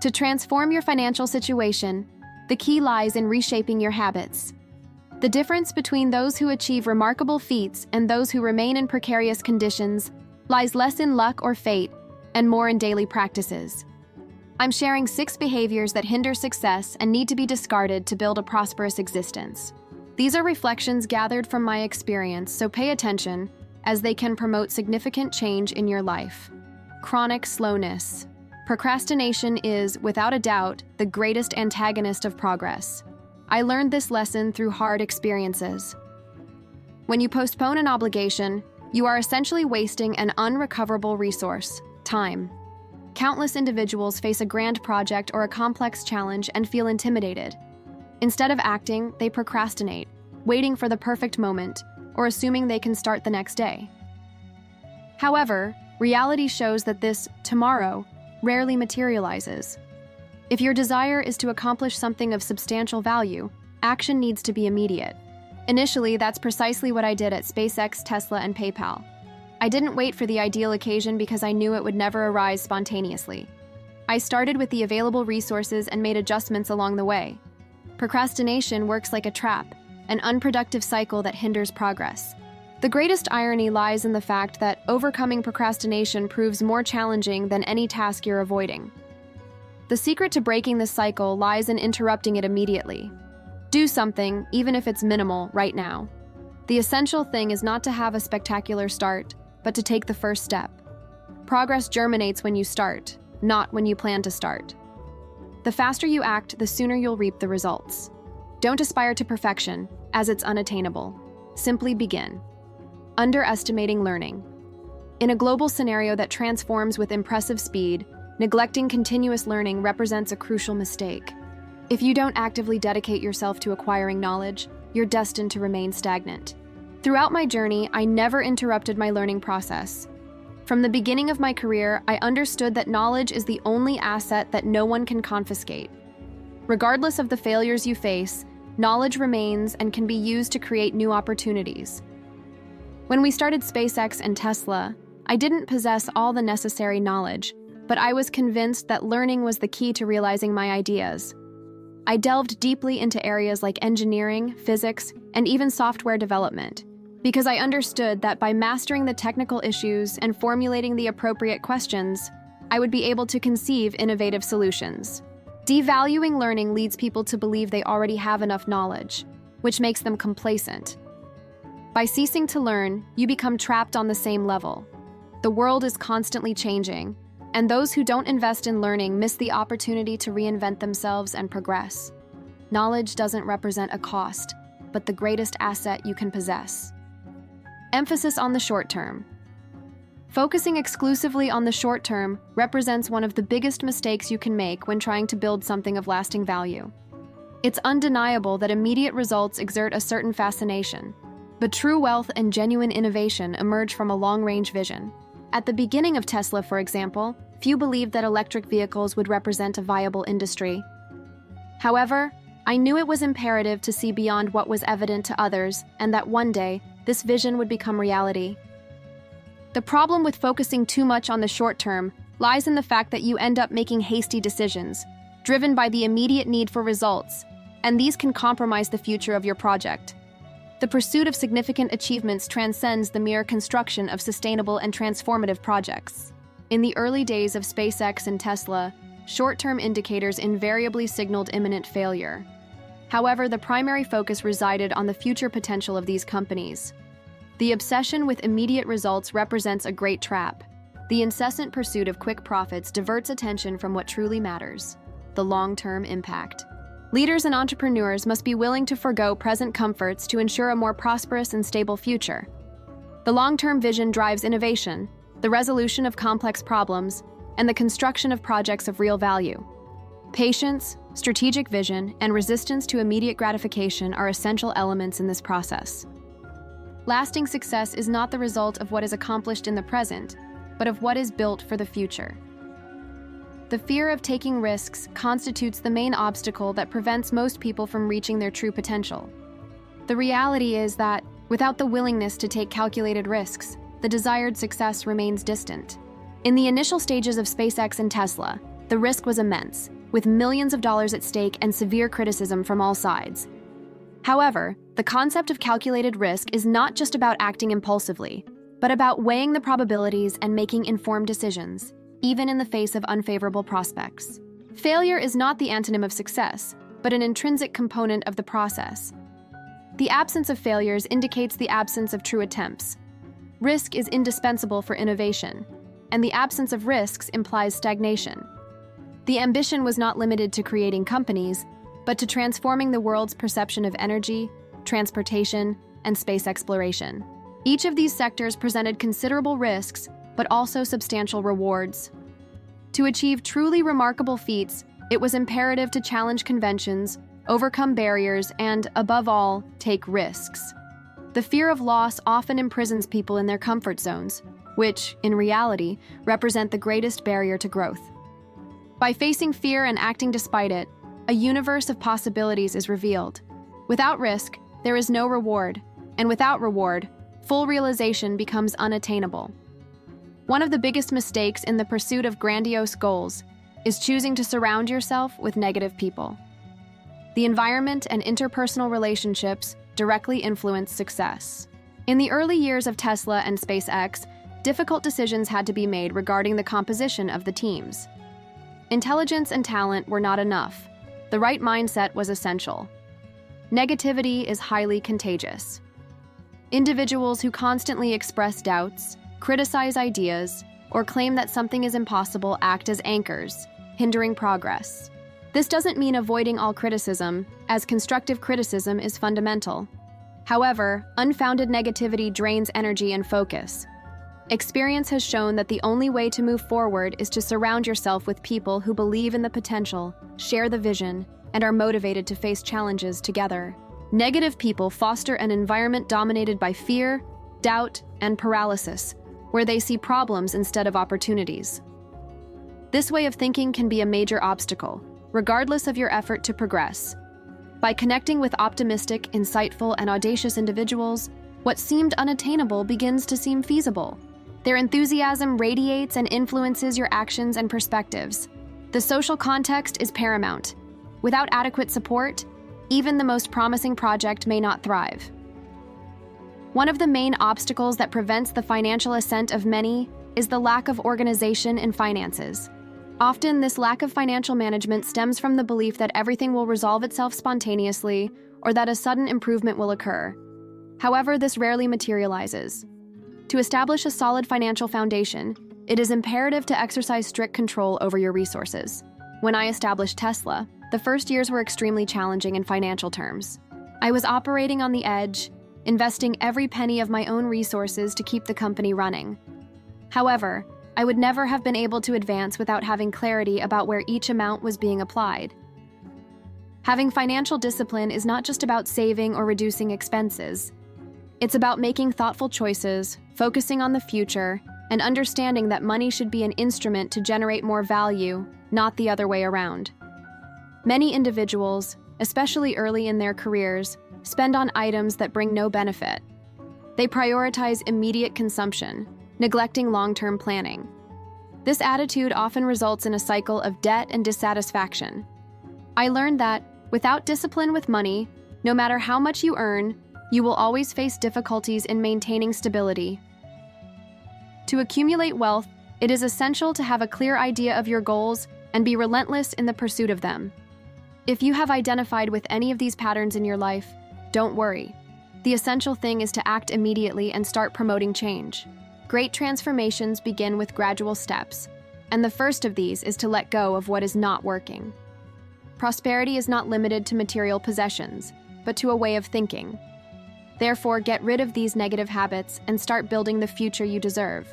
To transform your financial situation, the key lies in reshaping your habits. The difference between those who achieve remarkable feats and those who remain in precarious conditions lies less in luck or fate and more in daily practices. I'm sharing 6 behaviors that hinder success and need to be discarded to build a prosperous existence. These are reflections gathered from my experience, so pay attention, as they can promote significant change in your life. Chronic slowness. Procrastination is, without a doubt, the greatest antagonist of progress. I learned this lesson through hard experiences. When you postpone an obligation, you are essentially wasting an unrecoverable resource, time. Countless individuals face a grand project or a complex challenge and feel intimidated. Instead of acting, they procrastinate, waiting for the perfect moment, or assuming they can start the next day. However, reality shows that this tomorrow rarely materializes. If your desire is to accomplish something of substantial value, action needs to be immediate. Initially, that's precisely what I did at SpaceX, Tesla, and PayPal. I didn't wait for the ideal occasion because I knew it would never arise spontaneously. I started with the available resources and made adjustments along the way. Procrastination works like a trap, an unproductive cycle that hinders progress. The greatest irony lies in the fact that overcoming procrastination proves more challenging than any task you're avoiding. The secret to breaking this cycle lies in interrupting it immediately. Do something, even if it's minimal, right now. The essential thing is not to have a spectacular start, but to take the first step. Progress germinates when you start, not when you plan to start. The faster you act, the sooner you'll reap the results. Don't aspire to perfection, as it's unattainable. Simply begin. Underestimating learning. In a global scenario that transforms with impressive speed, neglecting continuous learning represents a crucial mistake. If you don't actively dedicate yourself to acquiring knowledge, you're destined to remain stagnant. Throughout my journey, I never interrupted my learning process. From the beginning of my career, I understood that knowledge is the only asset that no one can confiscate. Regardless of the failures you face, knowledge remains and can be used to create new opportunities. When we started SpaceX and Tesla, I didn't possess all the necessary knowledge, but I was convinced that learning was the key to realizing my ideas. I delved deeply into areas like engineering, physics, and even software development, because I understood that by mastering the technical issues and formulating the appropriate questions, I would be able to conceive innovative solutions. Devaluing learning leads people to believe they already have enough knowledge, which makes them complacent. By ceasing to learn, you become trapped on the same level. The world is constantly changing, and those who don't invest in learning miss the opportunity to reinvent themselves and progress. Knowledge doesn't represent a cost, but the greatest asset you can possess. Emphasis on the short term. Focusing exclusively on the short term represents one of the biggest mistakes you can make when trying to build something of lasting value. It's undeniable that immediate results exert a certain fascination, but true wealth and genuine innovation emerge from a long-range vision. At the beginning of Tesla, for example, few believed that electric vehicles would represent a viable industry. However, I knew it was imperative to see beyond what was evident to others, and that one day, this vision would become reality. The problem with focusing too much on the short term lies in the fact that you end up making hasty decisions, driven by the immediate need for results, and these can compromise the future of your project. The pursuit of significant achievements transcends the mere construction of sustainable and transformative projects. In the early days of SpaceX and Tesla, short-term indicators invariably signaled imminent failure. However, the primary focus resided on the future potential of these companies. The obsession with immediate results represents a great trap. The incessant pursuit of quick profits diverts attention from what truly matters: the long-term impact. Leaders and entrepreneurs must be willing to forego present comforts to ensure a more prosperous and stable future. The long-term vision drives innovation, the resolution of complex problems, and the construction of projects of real value. Patience, strategic vision, and resistance to immediate gratification are essential elements in this process. Lasting success is not the result of what is accomplished in the present, but of what is built for the future. The fear of taking risks constitutes the main obstacle that prevents most people from reaching their true potential. The reality is that, without the willingness to take calculated risks, the desired success remains distant. In the initial stages of SpaceX and Tesla, The risk was immense, with millions of dollars at stake and severe criticism from all sides. However, the concept of calculated risk is not just about acting impulsively, but about weighing the probabilities and making informed decisions, even in the face of unfavorable prospects. Failure is not the antonym of success, but an intrinsic component of the process. The absence of failures indicates the absence of true attempts. Risk is indispensable for innovation, and the absence of risks implies stagnation. The ambition was not limited to creating companies, but to transforming the world's perception of energy, transportation, and space exploration. Each of these sectors presented considerable risks, but also substantial rewards. To achieve truly remarkable feats, it was imperative to challenge conventions, overcome barriers, and, above all, take risks. The fear of loss often imprisons people in their comfort zones, which, in reality, represent the greatest barrier to growth. By facing fear and acting despite it, a universe of possibilities is revealed. Without risk, there is no reward, and without reward, full realization becomes unattainable. One of the biggest mistakes in the pursuit of grandiose goals is choosing to surround yourself with negative people. The environment and interpersonal relationships directly influence success. In the early years of Tesla and SpaceX, difficult decisions had to be made regarding the composition of the teams. Intelligence and talent were not enough. The right mindset was essential. Negativity is highly contagious. Individuals who constantly express doubts, criticize ideas, or claim that something is impossible act as anchors, hindering progress. This doesn't mean avoiding all criticism, as constructive criticism is fundamental. However, unfounded negativity drains energy and focus. Experience has shown that the only way to move forward is to surround yourself with people who believe in the potential, share the vision, and are motivated to face challenges together. Negative people foster an environment dominated by fear, doubt, and paralysis, where they see problems instead of opportunities. This way of thinking can be a major obstacle, regardless of your effort to progress. By connecting with optimistic, insightful, and audacious individuals, what seemed unattainable begins to seem feasible. Their enthusiasm radiates and influences your actions and perspectives. The social context is paramount. Without adequate support, even the most promising project may not thrive. One of the main obstacles that prevents the financial ascent of many is the lack of organization in finances. Often, this lack of financial management stems from the belief that everything will resolve itself spontaneously or that a sudden improvement will occur. However, this rarely materializes. To establish a solid financial foundation, it is imperative to exercise strict control over your resources. When I established Tesla, the first years were extremely challenging in financial terms. I was operating on the edge, investing every penny of my own resources to keep the company running. However, I would never have been able to advance without having clarity about where each amount was being applied. Having financial discipline is not just about saving or reducing expenses. It's about making thoughtful choices, focusing on the future, and understanding that money should be an instrument to generate more value, not the other way around. Many individuals, especially early in their careers, spend on items that bring no benefit. They prioritize immediate consumption, neglecting long-term planning. This attitude often results in a cycle of debt and dissatisfaction. I learned that, without discipline with money, no matter how much you earn, you will always face difficulties in maintaining stability. To accumulate wealth, it is essential to have a clear idea of your goals and be relentless in the pursuit of them. If you have identified with any of these patterns in your life, don't worry. The essential thing is to act immediately and start promoting change. Great transformations begin with gradual steps, and the first of these is to let go of what is not working. Prosperity is not limited to material possessions, but to a way of thinking. Therefore, get rid of these negative habits and start building the future you deserve.